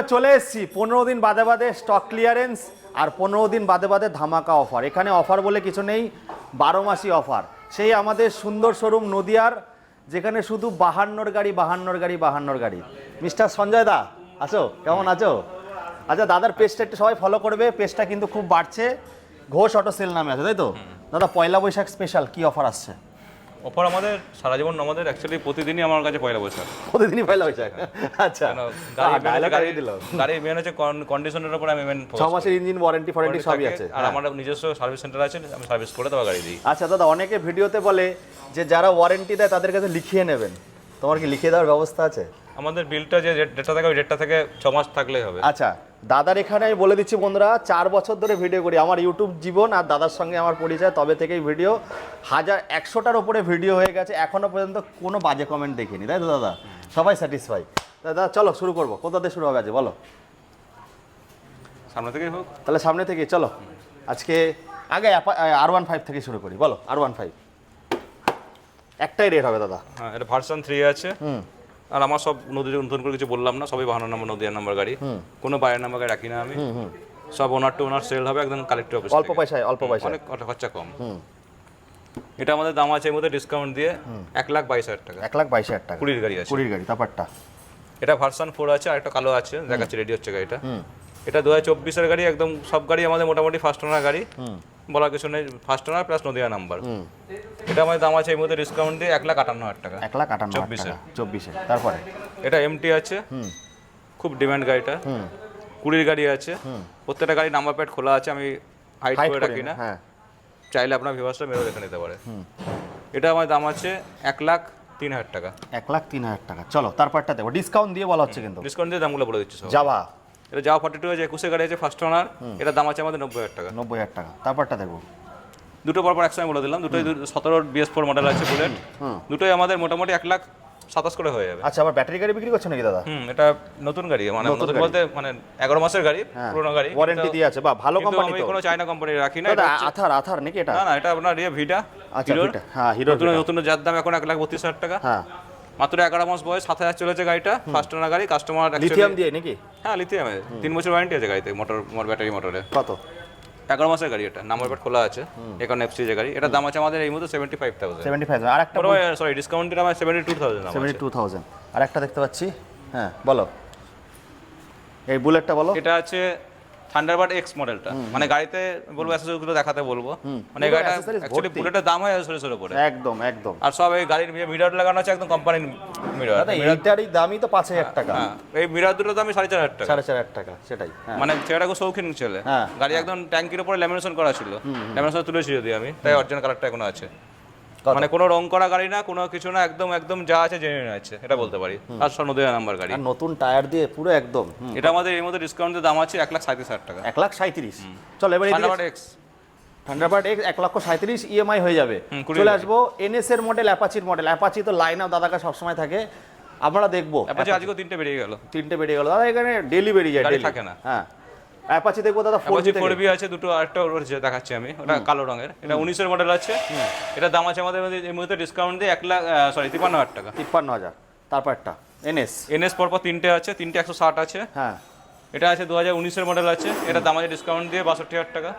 বন্ধুরা চলে এসেছি 15 দিন বাদে বাদে স্টক ক্লিয়ারেন্স আর 15 দিন বাদে বাদে ধামাকা অফার। এখানে অফার বলে কিছু নেই, 12 মাসই অফার। সেই আমাদের সুন্দর শোরুম নদিয়ার, যেখানে শুধু বাহান্নর গাড়ি। মিস্টার সঞ্জয় দা আছো, কেমন আছো? আচ্ছা, দাদার পেজটা একটু সবাই ফলো করবে, পেজটা কিন্তু খুব বাড়ছে। ঘোষ অটো সেল নামে আছে, তাই তো? দাদা পয়লা বৈশাখ স্পেশাল কি অফার আসছে? অফার আমাদের সারা জীবন আমাদের অ্যাকচুয়ালি প্রতিদিনই আমার কাছে পয়লা বৈশাখ। প্রতিদিনই পয়লা বৈশাখ? আচ্ছা, গাড়ি মেন হচ্ছে কন্ডিশনের উপর আমি মেন 6 মাসের ইঞ্জিন ওয়ারেন্টি ফরেন্টি সবই আছে। আর আমার নিজস্ব সার্ভিস সেন্টার আছে, আমি সার্ভিস করে দেওয়া গাড়ি দিই। আচ্ছা দাদা, অনেকে ভিডিওতে বলে যে যারা ওয়ারেন্টি দেয় তাদের কাছে লিখিয়ে নেবেন, তোমার কি লিখিয়ে দেওয়ার ব্যবস্থা আছে? আমাদের বিলটা যে ডেটটা থাকে ওই ডেটটা থেকে 6 মাস থাকলেই হবে। আচ্ছা, দাদার এখানে আমি বলে দিচ্ছি বন্ধুরা, 4 বছর ধরে ভিডিও করি। আমার ইউটিউব জীবন আর দাদার সঙ্গে আমার পরিচয় তবে থেকেই ভিডিও 1,100টার উপরে ভিডিও হয়ে গেছে, এখনো পর্যন্ত কোনো বাজে কমেন্ট দেখিনি, তাই তো দাদা? সবাই স্যাটিসফাই। দাদা চলো শুরু করবো, কোথা থেকে শুরু হবে আজ বলো? সামনে থেকেই হোক তাহলে সামনে থেকে চলো। আজকে আগে R15 থেকে শুরু করি, বলো। R15 একটাই রেট হবে দাদা? হ্যাঁ, এটা ভার্সন 3 আছে। আর আমার সব নতুন করে কিছু বললাম না, সবই 52 নম্বর নদিয়া নাম্বার গাড়ি, কোনো বাইরের নাম্বার গাড়ি রাখি না আমি। সব ওনার টু ওনার সেল হবে একদম কালেক্টর অফিস, অল্প পয়সায় অনেক খরচা কম। এটা আমাদের দাম আছে এর মধ্যে ডিসকাউন্ট দিয়ে 1,22,000 টাকা। 1,22,000 টাকা 20 গাড়ি আছে। 20 গাড়ি, তারপরটা এটা ভার্সন 4 আছে, আর একটা কালো আছে, দেখাচ্ছি রেডি হচ্ছে গাড়িটা। এটা 2024 এর গাড়ি, একদম সব গাড়ি আমাদের মোটামুটি ফার্স্ট ওনার গাড়ি, বলার কিছু নেই, first owner plus Nadia number. এটা আমাদের দাম আছে এই মধ্যে ডিসকাউন্ট দিয়ে 1,58,000 টাকা। 1,58,000 টাকা 24-এ। তারপরে এটা এমটি আছে, খুব ডিমান্ড গাড়িটা। 20 গাড়ি আছে, প্রত্যেকটা গাড়ি নাম্বার প্লেট খোলা আছে, আমি হাইড করে রাখি না, চাইলে আপনার ভিউয়ার্সরা মেরেও দেখে নিতে পারে। এটা আমার দাম আছে 1,03,000 টাকা। 1,03,000 টাকা। চলো তারপরটা দেবো, ডিসকাউন্ট দিয়ে বলা হচ্ছে কিন্তু। ডিসকাউন্ট দিয়ে দামগুলো বলে দিচ্ছি সব। যাওয়া, এটা যাওয়া 42 আছে, 21 গাড়ি আছে ফার্স্ট ওনার, এটা দাম আছে আমাদের 90,000 টাকা। 90,000 টাকা। তারপরটা দেখবো, দুটো পরপর একসঙ্গে বলে দিলাম। দুটোই 17 BS4 মডেল আছে বুলেট, দুটোই আমাদের মোটামুটি 1,27,000 করে হয়ে যাবে। আচ্ছা, আবার ব্যাটারি গাড়ি বিক্রি করছো নাকি দাদা? এটা নতুন গাড়ি, মানে নতুন বলতে মানে 11 মাসের গাড়ি, পুরনো গাড়ি, ওয়ারেন্টি দিয়ে আছে। বা ভালো কোম্পানি তো, আমি কোনো চায়না কোম্পানি রাখি না। এটা আথার নাকি এটা? না, এটা আপনার ভিটা। আচ্ছা ভিটা, হ্যাঁ হিরো নতুন যার দাম এখন 1,32,000 টাকা। হ্যাঁ, মাত্র 11 মাস বয়স, 7,000 চলেছে গাড়িটা, ফার্স্ট ওনার গাড়ি, কাস্টমার লিথিয়াম দিয়ে নাকি? হ্যাঁ, লিথিয়াম, 3 বছর ওয়ারেন্টি আছে গাড়িতে, ব্যাটারি মোটরে। কত? 11 মাসের গাড়ি, এটা নাম্বার প্লেট খোলা আছে, এখন এফসি যে গাড়ি, এটা দাম আছে আমাদের এই মধ্যে 75,000। 75,000। আর একটা সরি, ডিসকাউন্টের আমার 72,000। 72,000। আর একটা দেখতে পাচ্ছি, হ্যাঁ বলো, এই বুলেটটা বলো। এটা আছে থান্ডারবার্ড এক্স মডেলটা, মানে গাড়িতে বলবো অ্যাকসেসরিজগুলো দেখাতে বলবো, মানে গাড়িটা অ্যাকচুয়ালি বুলেটের দাম হয় সরে পড়ে একদম। আর সব এই গাড়ির মিরর লাগানো আছে, একদম কোম্পানির মিরর। দাদা এইটারই দামই তো 5,000 টাকা। এই মিরর দুটো দামই 4,500 টাকা। 4,500 টাকা, সেটাই। মানে ছেলেটা খুব শৌখিন ছেলে, গাড়ি একদম ট্যাঙ্কির উপরে ল্যামিনেশন করা ছিল, ল্যামিনেশন তুলেছি যদি আমি, তাই অরিজিনাল কালারটা এখনো আছে। মানে কোনো রং করা গাড়ি না, কোনো কিছু না, একদম যা আছে জেনুইন আছে, এটা বলতে পারি। আর সব নদিয়া নাম্বার গাড়ি, আর নতুন টায়ার দিয়ে পুরো একদম। এটা আমাদের এর মধ্যে ডিসকাউন্টের দাম আছে 1,37,000 টাকা। 1,37,000। চলো এবার Thunderbird x, Thunderbird x 1,37,000 EMI হয়ে যাবে। চলে আসবো এনএস এর মডেল, অ্যাপাচির মডেল। অ্যাপাচি তো লাইন আপ দাদাকে সবসময় থাকে, আমরা দেখবো। অ্যাপাচি আজকে 3টে বেরিয়ে গেল। 3টে বেরিয়ে গেল দাদা, এখানে ডেলি বেরিয়ে যায়, ডেলি থাকে না। হ্যাঁ, অ্যাপাচি দেখবো দাদা। 4B আছে দুটো, আরেকটা রয়েছে দেখাচ্ছি আমি, ওটা কালো রঙের, এটা 19 এর মডেল আছে। এটা দাম আছে আমাদের এই মুহূর্তে ডিসকাউন্ট দিয়ে 53,000 টাকা। 53,000। তারপর একটা এনএস পরপর 3টে আছে, 3টে 160 আছে। হ্যাঁ, এটা আছে 2019 এর মডেল আছে, এটা দাম আছে ডিসকাউন্ট দিয়ে 62,000 টাকা।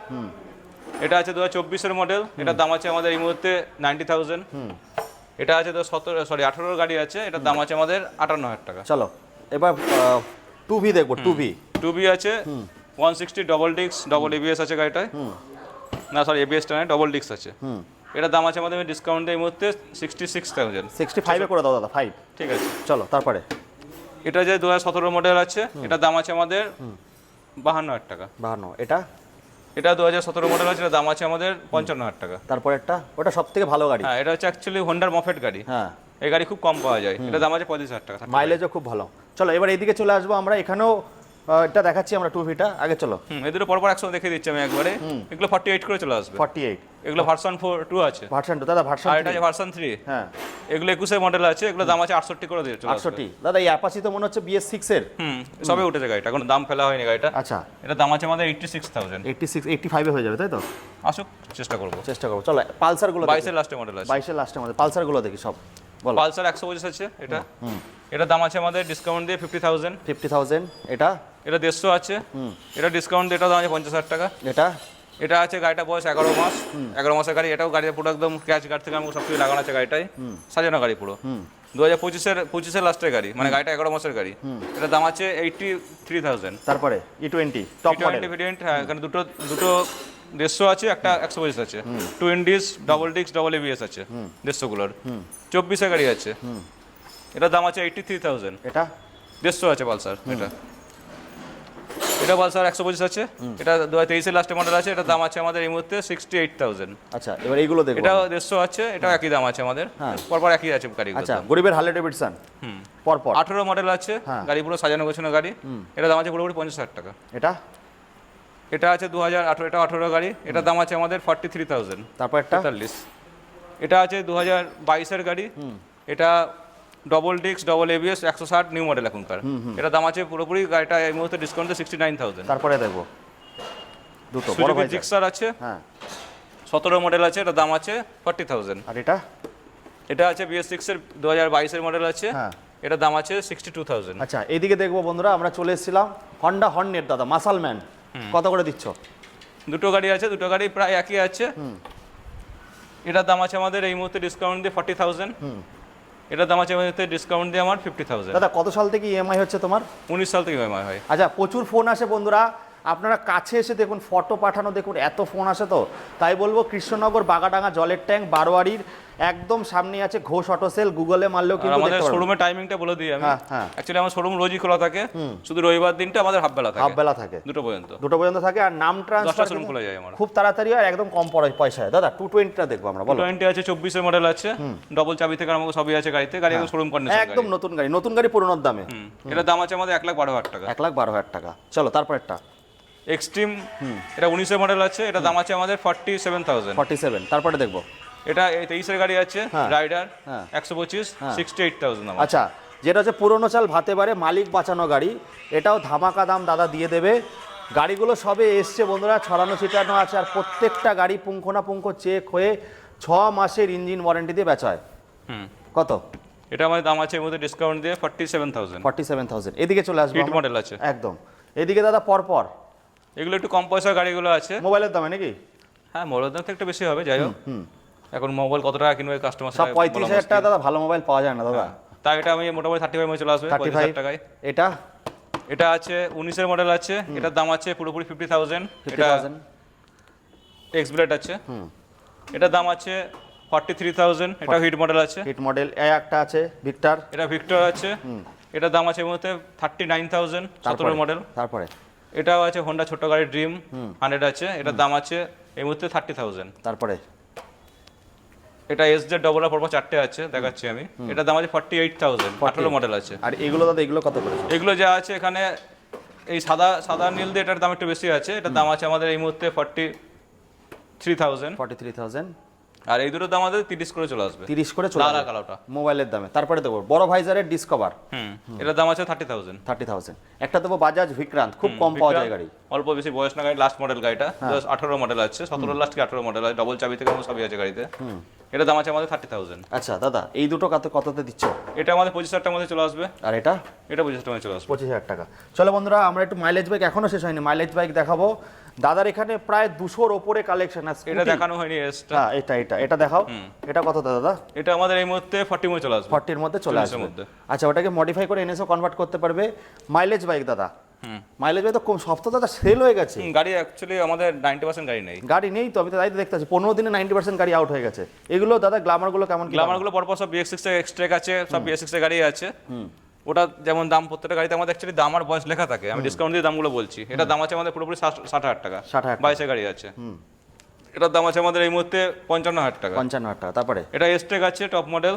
এটা আছে 2024 এর মডেল, এটার দাম আছে আমাদের এই মুহূর্তে 90,000। এটা আছে 18 গাড়ি আছে, এটার দাম আছে আমাদের 58,000 টাকা। চলো এবার 2V দেখবো। 2B আছে 160 ডবল ডিস্ক, ডবল এবিএস আছে গাড়িটায়। না সরি, এবিএসটা নয়, ডবল ডিস্ক আছে। এটার দাম আছে আমাদের ডিসকাউন্টে এই মুহূর্তে 66,000। 65 করে দাও দাদা, 5। ঠিক আছে, চলো তারপরে এটা যে 2017 মডেল আছে, এটার দাম আছে আমাদের 52,000 টাকা। 52। এটা 2017 মডেল আছে, এটার দাম আছে আমাদের 55,000 টাকা। তারপর একটা, ওটা সবথেকে ভালো গাড়ি। হ্যাঁ, এটা হচ্ছে অ্যাকচুয়ালি হোন্ডার মফেট গাড়ি। হ্যাঁ, এই গাড়ি খুব কম পাওয়া যায়, এটা দাম আছে 35,000 টাকা, মাইলেজও খুব ভালো। চলো এবার এইদিকে চলে আসবো আমরা, এখানেও এটা দেখাচ্ছি আমরা 2Vটা। আগে চলো, এদের পরপর একসঙ্গে দেখে দিচ্ছি আমি একবারে। এগুলো 48 করে চলে আসবে। 48। এগুলো ভার্সন 2 আছে, ভার্সন 2 দাদা, ভার্সন। আর এটা আছে ভার্সন 3। হ্যাঁ, এগুলো 21 এর মডেল আছে, এগুলো দাম আছে 68 করে দিয়ে চলে আসবে। 68 দাদা। এই অ্যাপাচি তো মনে হচ্ছে BS6 এর। সবে উঠেছে গাড়িটা, এখন দাম ফেলা হয়নি গাড়িটা। আচ্ছা, এটা দাম আছে আমাদের 86,000। 85 হয়ে যাবে, তাই তো? আসুক, চেষ্টা করবো। চলো পালসার গুলো 22 এর লাস্টে মডেল আছে। 22 এর লাস্টের মধ্যে পালসার গুলো দেখি সব, বলো। পালসার 125 আছে এটা, এটা দাম আছে আমাদের ডিসকাউন্ট দিয়ে 50,000। 50,000। এটা এটা 150 আছে, এটা ডিসকাউন্ট এটা দাম আছে 50,000 টাকা। এটা আছে গাড়িটা বয়স 11 মাস, 11 মাসের গাড়ি। এটাও গাড়িটা পুরো একদম ক্যাচ গার্ড থেকে আমাকে সব কিছু লাগানো আছে গাড়িটায়, সাজানো গাড়ি পুরো। 2025-এর লাস্টের গাড়ি, মানে গাড়িটা 11 মাসের গাড়ি। এটা দাম আছে 83,000। তারপরে E20 টপ মডেল ভেরিয়েন্ট, হ্যাঁ এখানে দুটো 150 আছে, একটা 125 আছে, টু ইন্ডিস ডাবল ডিস্ক ডাবল এবিএস আছে 150 গুলোর। 24-এর গাড়ি আছে, এটা দাম আছে 83,000। এটা 150 আছে পালসার। এটা পালসার 125 আছে, এটা 2023-এর লাস্টের মডেল আছে। এটা দাম আছে আমাদের এই মুহূর্তে 68,000। আচ্ছা, এবার এইগুলো দেখো। এটা 150 আছে, এটাও একই দাম আছে আমাদের, পরপর একই আছে গাড়িগুলো। আচ্ছা, গরিবের হার্লে ডেভিডসন পরপর 18 মডেল আছে, গাড়ি পুরো সাজানো গোছানো গাড়ি। এটা দাম আছে পুরোপুরি 50,000 টাকা। এটা আছে 2018, এটা 18 গাড়ি। এটা দাম আছে আমাদের 43,000। তারপর একটা 43। এটা আছে 2022-এর গাড়ি। এটা double disc double ABS 160 new model এখনকার। এটা দাম আছে পুরোপুরি গাড়িটা এই মুহূর্তে ডিসকাউন্টে 69,000। তারপরে দেখবো দুটো বড় ভাই জিক্সার আছে, 17 মডেল আছে, এটা দাম আছে 40,000। আর এটা আছে BS6-এর 2022-এর মডেল আছে, এটা দাম আছে 62,000। আচ্ছা, এইদিকে দেখবো বন্ধুরা, আমরা চলে এসেছিলাম হন্ডা হর্নেট দাদা মাসালম্যান, কত করে দিচ্ছ? দুটো গাড়ি আছে, দুটো গাড়ি প্রায় একই আছে। এটার দাম আছে আমাদের এই মুহূর্তে ডিসকাউন্ট দিয়ে 40,000। এটার দাম আছে আমাদের ডিসকাউন্ট দিয়ে আমার 50,000। দাদা কত সাল থেকে ইএমআই হচ্ছে তোমার? 19 সাল থেকে ইএমআই হয়। আচ্ছা, প্রচুর ফোন আসে বন্ধুরা, আপনারা কাছে এসে দেখুন, ফটো পাঠানো দেখুন, এত ফোন আসে। তো তাই বলবো কৃষ্ণনগর বাগাডাঙ্গা জলের ট্যাঙ্ক বারোয়ারির একদম সামনে আছে ঘোষ অটো সেল, গুগলে মারলেও কিন্তু আমাদের দেখতে পারবেন। শোরুমের টাইমিংটা বলে দিই আমি। হ্যাঁ, অ্যাকচুয়ালি আমার শোরুম রোজই খোলা থাকে, শুধু রবিবার দিনটা আমাদের হাফ বেলা থাকে, দুটো পর্যন্ত থাকে। আর নাম ট্রান্সফার শোরুম খোলা যায় আমার খুব তাড়াতাড়ি আর একদম কম পয়সায়। দাদা 220টা দেখবো আমরা, বলো। 220 আছে, 24-এর মডেল আছে, ডবল চাবি থেকে আমাকে সবই আছে গাড়িতে। গাড়ি একদম শোরুম কন্ডিশন, একদম নতুন গাড়ি পুরোনোর দামে। এটার দাম আছে আমাদের 1,12,000 টাকা। 1,12,000 টাকা। চলো তারপর একটা এক্সট্রিম, এটা 19-এর মডেল আছে, এটা দাম আছে আমাদের 47,000। 47। তারপরে দেখবো এটা 23-এর গাড়ি আছে, রাইডার 125, 68,000 দাম। আচ্ছা, যেটা হচ্ছে পুরোনো চাল ভাতে পারে মালিক বাঁচানো গাড়ি, এটাও ধামাকা দাম দাদা দিয়ে দেবে। গাড়িগুলো সবে এসছে বন্ধুরা, ছড়ানো ছিটানো আছে, আর প্রত্যেকটা গাড়ি পুঙ্খানুপুঙ্খ চেক হয়ে 6 মাসের ইঞ্জিন ওয়ারেন্টি দিয়ে বেচা হয়। কত? এটা আমাদের দাম আছে এর মধ্যে ডিসকাউন্ট দিয়ে 47,000। 47,000। এদিকে চলে আসবে, হিট মডেল আছে একদম। এদিকে দাদা পরপর এগুলো একটু কম পয়সার গাড়িগুলো আছে। মোবাইলের দামে নাকি? হ্যাঁ, মোবাইলের দাম তো একটু বেশি হবে, যাই হোক। এখন মোবাইল কত টাকা কিনবে কাস্টমার? সব 35,000 টাকা দাদা, ভালো মোবাইল পাওয়া যায় না দাদা। তাই এটা আমি মোটামুটি 35 মধ্যে চলে আসবে 35,000 টাকায়। এটা আছে 19-এর মডেল আছে, এটার দাম আছে পুরোপুরি 50,000। এটা এক্স ব্লেড আছে, এটার দাম আছে 43,000। এটা হিট মডেল আছে, হিট মডেল। একটা আছে ভিক্টর, এটা ভিক্টর আছে, এটার দাম আছে এর মধ্যে 39,000, 17 মডেল। তারপরে এটাও আছে হোন্ডা ছোট গাড়ি ড্রিম 100 আছে, এটার দাম আছে এই মুহূর্তে 30,000। তারপরে এটা এসজেড ডবল পরপর 4টে আছে, দেখাচ্ছি আমি। এটার দাম আছে 48,000, 18 মডেল আছে। আর এগুলো দাদা, এগুলো কত করে? এগুলো যা আছে এখানে এই সাদা নীল দিয়ে এটার দাম একটু বেশি আছে, এটার দাম আছে আমাদের এই মুহূর্তে 43,000। 43,000। আর এই দুটোর দাম আমাদের 30 করে চলে আসবে, 30 করে চলে আসবে কালোটা মোবাইলের দামে। তারপরে দেবো বড় ভাইজারের ডিসকভার, এটার দাম আছে 30,000। 30,000। একটা দেবো বাজাজ বিক্রান্ত, খুব কম পাওয়া যায় গাড়ি, অল্প বেশি বয়স না গাড়ি, লাস্ট মডেল গাড়িটা 18 মডেল আছে, 17 লাস্ট কি 18 মডেল আছে, ডবল চাবি থেকে সবই আছে গাড়িতে। এটার দাম আছে আমাদের 30,000। আচ্ছা দাদা, এই দুটো কততে দিচ্ছ? এটা আমাদের 25,000 টাকার মধ্যে চলে আসবে। আর এটা 25,000 টাকায় চলে আসবে। 25,000 টাকা। চলো বন্ধুরা, আমরা একটু মাইলেজ বাইক, এখনো শেষ হয়নি, মাইলেজ বাইক দেখাবো। দাদার এখানে প্রায় 200-র ওপরে কালেকশন আছে। এটা দেখানো হয়নি এসটা। হ্যাঁ, এটা দেখাও। এটা কত দাদা? এটা আমাদের এই মুহূর্তে 40 মধ্যে চলে আসবে। 40-র মধ্যে চলে আসবে। আচ্ছা, ওটাকে মডিফাই করে এনএসও কনভার্ট করতে পারবে। মাইলেজ বাইক দাদা, মাইলেজ বাইক তো কম সপ্তাহ দাদা সেল হয়ে গেছে। গাড়ি অ্যাকচুয়ালি আমাদের 90% গাড়ি নেই তো। আমি তো তাই তো দেখতে পাচ্ছি 15 দিনে 90% গাড়ি আউট হয়ে গেছে। এগুলো দাদা গ্ল্যামারগুলো কেমন? গ্ল্যামারগুলো পরপর সব BX6 এর এক্সট্রেক আছে, সব BX6 এর গাড়ি আছে। ওটা যেমন দাম প্রত্যেকটা গাড়িতে আমাদের অ্যাকচুয়ালি দাম আর বয়স লেখা থাকে, আমি ডিসকাউন্ট দিয়ে দামগুলো বলছি। এটা দাম আছে আমাদের পুরোপুরি 60,000 টাকা। 22 গাড়ি আছে, এটার দাম আছে আমাদের এই মুহূর্তে 55,000 টাকা। 55,000 টাকা। তারপরে এটা এসটেক আছে টপ মডেল,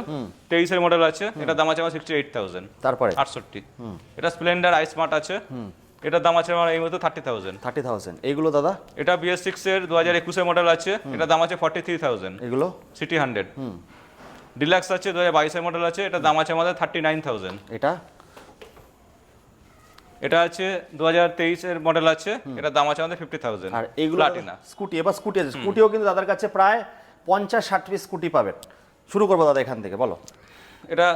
23-এর মডেল আছে, এটার দাম আছে আমার 68,000। তারপরে 68। এটা স্প্লেন্ডার আই স্মার্ট আছে, এটার দাম আছে আমার এই মুহূর্তে 30,000। এইগুলো দাদা? এটা BS6 এর 2021-এর মডেল আছে, এটার দাম আছে 43,000। এগুলো সিটি 100 ডিলাক্স আছে, 2022-এর মডেল আছে, এটার দাম আছে আমাদের 39,000। এটা আছে 2023-এর মডেল আছে, এটার দাম আছে আমাদের 50,000। আর এইগুলো স্কুটি, এবার স্কুটি আছে, স্কুটিও কিন্তু দাদার কাছে প্রায় 50-60 পিস স্কুটি পাবেন। শুরু করবো দাদা এখান থেকে, বলো। এটা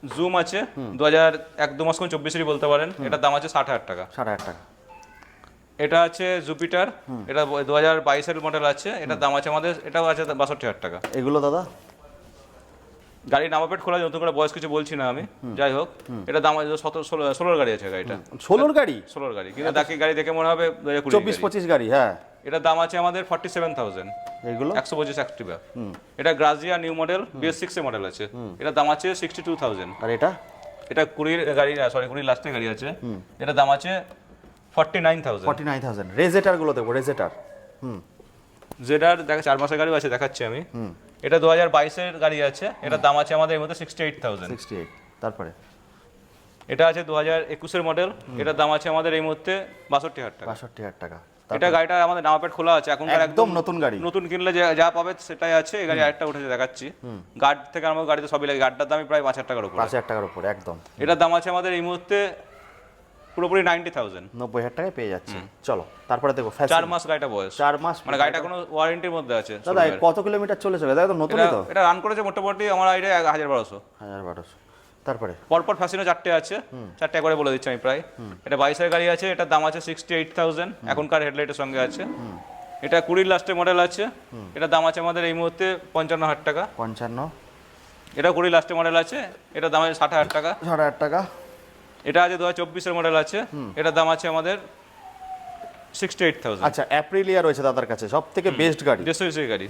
জুম আছে 2001-2 মাস কোন 24-এরই বলতে পারেন, এটার দাম আছে 60,000 টাকা। 60,000 টাকা। এটা আছে জুপিটার, এটা 2022-এর মডেল আছে, এটার দাম আছে আমাদের, এটাও আছে 62,000 টাকা। এগুলো দাদা গাড়ির নাম্বার প্লেট খোলা, নতুন করে বয়স কিছু বলছি না আমি, যাই হোক এটা দাম আছে 16 গাড়ি আছে গাড়িটা, 16 গাড়ি, 16 গাড়ি, কিন্তু দেখে গাড়ি দেখে মনে হবে 24-25 গাড়ি। হ্যাঁ, এটার দাম আছে আমাদের 47,000, এগুলো 125 অ্যাক্টিভা। এটা গ্রাজিয়া নিউ মডেল, BS6 এর মডেল আছে, এটার দাম আছে 62,000। আর এটা এটা 20 গাড়ি, সরি 20 লাস্টের গাড়ি আছে, এটার দাম আছে 49,000। 49,000। রেজেটার গুলো দেখো, রেজেটার। জেডার দেখা 4 মাসের গাড়িও আছে, দেখাচ্ছি আমি। এটা 2022-এর গাড়ি আছে, এটার দাম আছে আমাদের এর মধ্যে 68,000। 68। তারপরে এটা আছে 2021-এর মডেল, এটার দাম আছে আমাদের এই মুহূর্তে 62,000 টাকা। 62,000 টাকা। এটা গাড়িটা আমাদের নাম্বার প্লেট খোলা আছে, এখনকার একদম নতুন গাড়ি, নতুন কিনলে যা পাবে সেটাই আছে। এই গাড়ি আরেকটা উঠেছে, দেখাচ্ছি। গার্ড থেকে আমার গাড়িতে সবই লাগে, গার্ডটার দামই প্রায় 5,000 টাকার উপরে। 5,000 টাকার উপরে একদম। এটার দাম আছে আমাদের এই মুহূর্তে পুরোপুরি 90,000, 90,000 টাকায় পেয়ে যাচ্ছে। চলো তারপরে দেখো 4 মাস গাড়িটা বয়স, 4 মাস মানে গাড়িটা কোনো ওয়ারেন্টির মধ্যে আছে। দাদা কত কিলোমিটার চলেছে দাদা? একদম নতুনই তো। এটা রান করেছে মোটামুটি আমার আইডিয়া 1,000-1,200। 1,000-1,200। তারপরে পরপর ফ্যাসিনো 4টে আছে, 4টে করে বলে দিচ্ছি আমি প্রায়। এটা 22-এর গাড়ি আছে, এটার দাম আছে 68,000, এখনকার হেডলাইটের সঙ্গে আছে। এটা 20 লাস্টের মডেল আছে, এটার দাম আছে আমাদের এই মুহূর্তে 55,000 টাকা। 55। এটা 20 লাস্টের মডেল আছে, এটার দাম আছে 60,000 টাকা। 60,000 টাকা। এটা আছে 2024-এর মডেল আছে, এটার দাম আছে আমাদের 68,000। আচ্ছা, অ্যাপ্রিলিয়া রয়েছে দাদার কাছে, সব থেকে বেস্ট গাড়ি, 150 গাড়ি।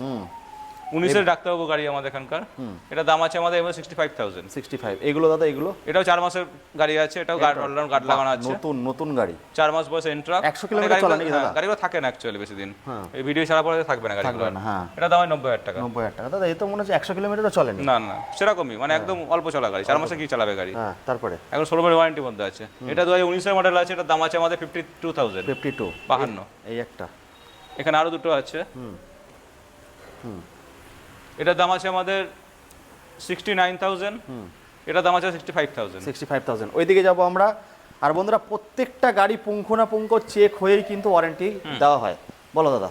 19-এর ডাক্তারবাবু গাড়ি আমাদের এখানকার, এটার দাম আছে আমাদের 65,000। 65। এগুলো দাদা এগুলো এটাও 4 মাসের গাড়ি আছে, এটাও গার্ড লাগানো আছে, নতুন নতুন গাড়ি। 4 মাস বয়স এন্ট্রাক। 100 কিলোমিটার চলে নাকি দাদা? গাড়িগুলো থাকে না অ্যাকচুয়ালি বেশি দিন, এই ভিডিও ছাড়া পরে থাকবে না গাড়িগুলো। হ্যাঁ, এটা দাম হয় 90,000 টাকা। 90,000 টাকা। দাদা এই তো মনে হচ্ছে 100 কিলোমিটারও চলেনি। না না, সেরকমই, মানে একদম অল্প চলা গাড়ি, 4 মাসে কি চালাবে গাড়ি। হ্যাঁ, তারপরে এখন 16 মাসের ওয়ারেন্টির মধ্যে আছে। এটা 2019-এর মডেল আছে, এটার দাম আছে আমাদের 52,000। 52। 52। এই একটা। এখানে আরো দুটো আছে। এটার দাম আছে আমাদের 69,000, এটার দাম আছে 65,000। 65,000। ওইদিকে যাবো আমরা। আর বন্ধুরা, প্রত্যেকটা গাড়ি পুঙ্খানুপুঙ্খ চেক হয়েই কিন্তু ওয়ারেন্টি দেওয়া হয়। বলো দাদা,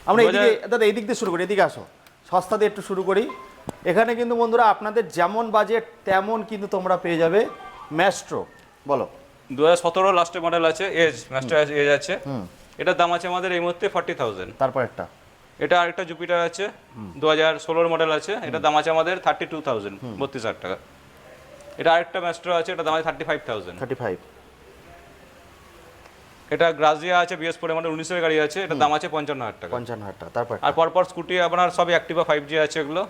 আমরা এইদিকে দাদা এই দিক দিয়ে শুরু করি, এদিকে আসো, সস্তা দিয়ে একটু শুরু করি। এখানে কিন্তু বন্ধুরা আপনাদের যেমন বাজেট তেমন কিন্তু তোমরা পেয়ে যাবে ম্যাস্ট্রো। বলো। 2017 লাস্টের মডেল আছে, এজ মাস্টার এজ আছে, এটার দাম আছে আমাদের এই মুহূর্তে 40,000। তারপর একটা, এটা আরেকটা জুপিটার আছে, 2016 মডেল আছে, এটার দাম আছে আমাদের 32,000, 32,000 টাকা। এটা আরেকটা ম্যাস্ট্রো আছে, এটার দাম আছে 35,000। 35। এটা গ্রাজিয়া আছে, BS4 মডেল 19-এর গাড়ি আছে, এটার দাম আছে 55,000 টাকা। 55,000 টাকা। তারপর আর পরপর স্কুটি আপনার সব অ্যাক্টিভা 5G আছে, এগুলো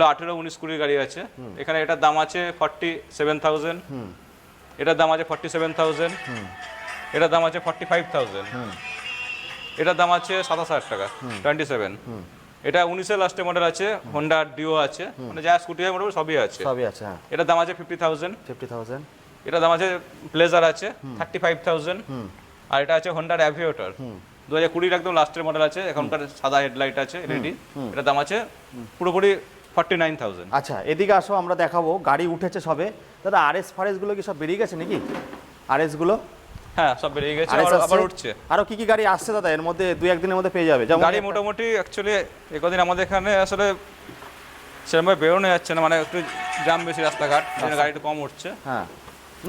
18-19 কুড়ির গাড়ি আছে। এখানে এটার দাম আছে 47,000, এটার দাম আছে 47,000, এটার দাম আছে 45,000, এটার দাম আছে 27,000 টাকা, 27। এটা 19-এর লাস্টের মডেল আছে, হোন্ডা ডিও আছে, মানে যা স্কুটি হয় মোটামুটি সবই আছে। সবই আছে। হ্যাঁ, এটার দাম আছে 50,000। 50,000। এটার দাম আছে প্লেজার আছে 35,000। আর এটা আছে হোন্ডার অ্যাভিয়েটর, 2020-এর একদম লাস্টের মডেল আছে, এখনকার সাদা হেডলাইট আছে রেডি, এটার দাম আছে পুরোপুরি 49,000। আচ্ছা, এদিকে আসো, আমরা দেখাবো। গাড়ি উঠেছে সবে দাদা। RS ফারেস গুলো কি সব বেরিয়ে গেছে নাকি? RS গুলো হ্যাঁ সব বেরিয়ে গেছে, আবার উঠছে। আরো কি কি গাড়ি আসছে দাদা এর মধ্যে? 2-1 দিনের মধ্যে পেয়ে যাবে। যেমন গাড়ি মোটামুটি অ্যাকচুয়ালি একদিন আমাদের এখানে আসলে সেরকমভাবে বেরোনো যাচ্ছে না, মানে একটু জ্যাম বেশি রাস্তাঘাট, গাড়ি একটু কম উঠছে। হ্যাঁ,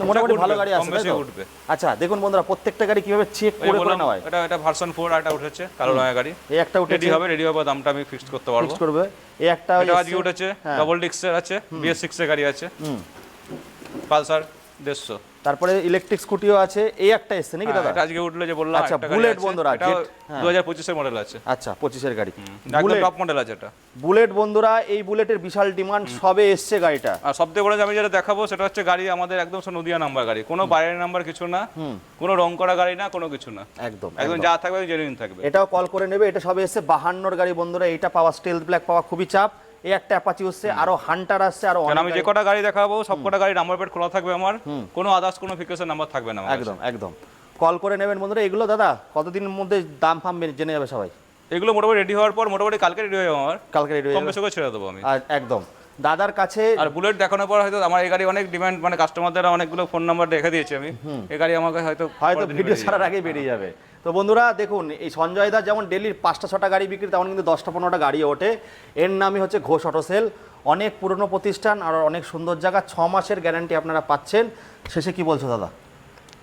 মোটামুটি ভালো গাড়ি আছে, কম বেশি উঠবে। আচ্ছা দেখুন বন্ধুরা, প্রত্যেকটা গাড়ি কিভাবে চেক করে করে নেওয়া হয়। এটা ভার্সন 4 আটা উঠেছে, কালো রঙের গাড়ি। এই একটা উঠেছে, রেডি হবে, দামটা আমি ফিক্স করতে পারবো। ফিক্স করবে। এই একটা আজকে উঠেছে, ডাবল ডিস্কের আছে, BS6 এর গাড়ি আছে, পালসার 150। তারপরে ইলেকট্রিক স্কুটিও আছে। এই একটা এসছে নাকি দাদা? এটা আজকে উঠলো যে বললাম। আচ্ছা, বুলেট বন্ধুরা, এটা 2025 এর মডেল আছে। আচ্ছা, 25-এর গাড়ি, একদম টপ মডেল আছে এটা। বুলেট বন্ধুরা, এই বুলেটের বিশাল ডিমান্ড, সবে এসছে গাড়িটা। আর সবথেকে বড় আমি যেটা দেখাবো সেটা হচ্ছে গাড়ি আমাদের একদম নদিয়া নাম্বার গাড়ি, কোনো বাইরের নাম্বার কিছু না, কোনো রং করা গাড়ি না, কোনো কিছু না, একদম একদম যা থাকবে জেনুইন থাকবে। এটাও কল করে নেবে। এটা সবে এসছে 52-র গাড়ি বন্ধুরা। এটা পাওয়া স্টেলথ ব্ল্যাক পাওয়া খুবই চাপ। এই একটা অ্যাপাচি হচ্ছে, আরো হান্টার আসছে, আরো অনেক। আমি যে কটা গাড়ি দেখাবো সব কটা গাড়ি নাম্বার প্লেট খোলা থাকবে আমার, কোনো আদার্স কোনো ফিক্সেশন নাম্বার থাকবে না। একদম একদম কল করে নেবেন বন্ধুরা। এগুলো দাদা কতদিনের মধ্যে দাম ফাম জেনে যাবে সবাই? এগুলো মোটামুটি রেডি হওয়ার পর মোটামুটি কালকে রেডি হয়ে যাবে আমার, কালকে রেডি হয়ে কম বেশি করে ছেড়ে দেবো আমি। আর একদম দাদার কাছে। আর বুলেট দেখানোর পর হয়তো আমার এই গাড়ি অনেক ডিমান্ড, মানে কাস্টমারদের অনেকগুলো ফোন নাম্বার রেখে দিয়েছি আমি, এই গাড়ি আমাকে হয়তো ভিডিও ছাড়ার আগেই বেরিয়ে যাবে। তো বন্ধুরা দেখুন, এই সঞ্জয় দা যেমন ডেলির 5টা-6টা গাড়ি বিক্রি, তেমন কিন্তু 10টা-15টা গাড়ি ওঠে। এর নামই হচ্ছে ঘোষ অটো সেল। অনেক পুরনো প্রতিষ্ঠান আর অনেক সুন্দর জায়গা, 6 মাসের গ্যারান্টি আপনারা পাচ্ছেন। শেষে কি বলছো দাদা?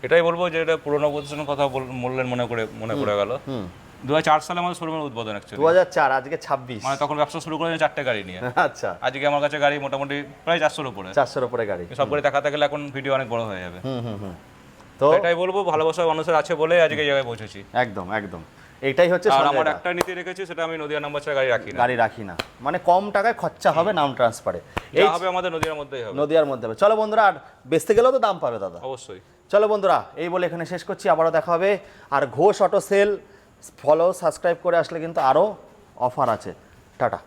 এটাই বলবো যে এটা পুরোনো প্রতিষ্ঠানের কথা বললেন, মনে পড়ে গেল। 2004 সালে আমাদের শোরুমের উদ্বোধন অ্যাকচুয়ালি। 2004, আজকে 26। মানে তখন ব্যবসা শুরু করেছেন 4টে গাড়ি নিয়ে। আচ্ছা, আজকে আমার কাছে গাড়ি মোটামুটি প্রায় 400-র উপরে। 400-র উপরে গাড়ি। সব গাড়ি দেখাতে গেলে এখন ভিডিও অনেক বড় হয়ে যাবে। তো এটাই বলবো, ভালোবাসা মানুষের আছে বলে আজকে এই জায়গায় পৌঁছেছি। একদম একদম, এইটাই হচ্ছে আর সঞ্জয় আমার দা। একটা নীতি রেখেছি, সেটা আমি নদিয়া নাম্বার ছাড়া গাড়ি রাখি না। গাড়ি রাখি না, মানে কম টাকায় খরচা হবে নাম ট্রান্সফারে। এই হবে আমাদের নদিয়ার মধ্যেই হবে। নদিয়ার মধ্যে হবে। চলো বন্ধুরা, আর বেচতে গেলেও তো দাম পাবে দাদা। অবশ্যই। চলো বন্ধুরা, এই বলে এখানে শেষ করছি, আবারও দেখা হবে। আর Ghosh auto sale follow subscribe করে আসলে কিন্তু আরও অফার আছে। টাটা।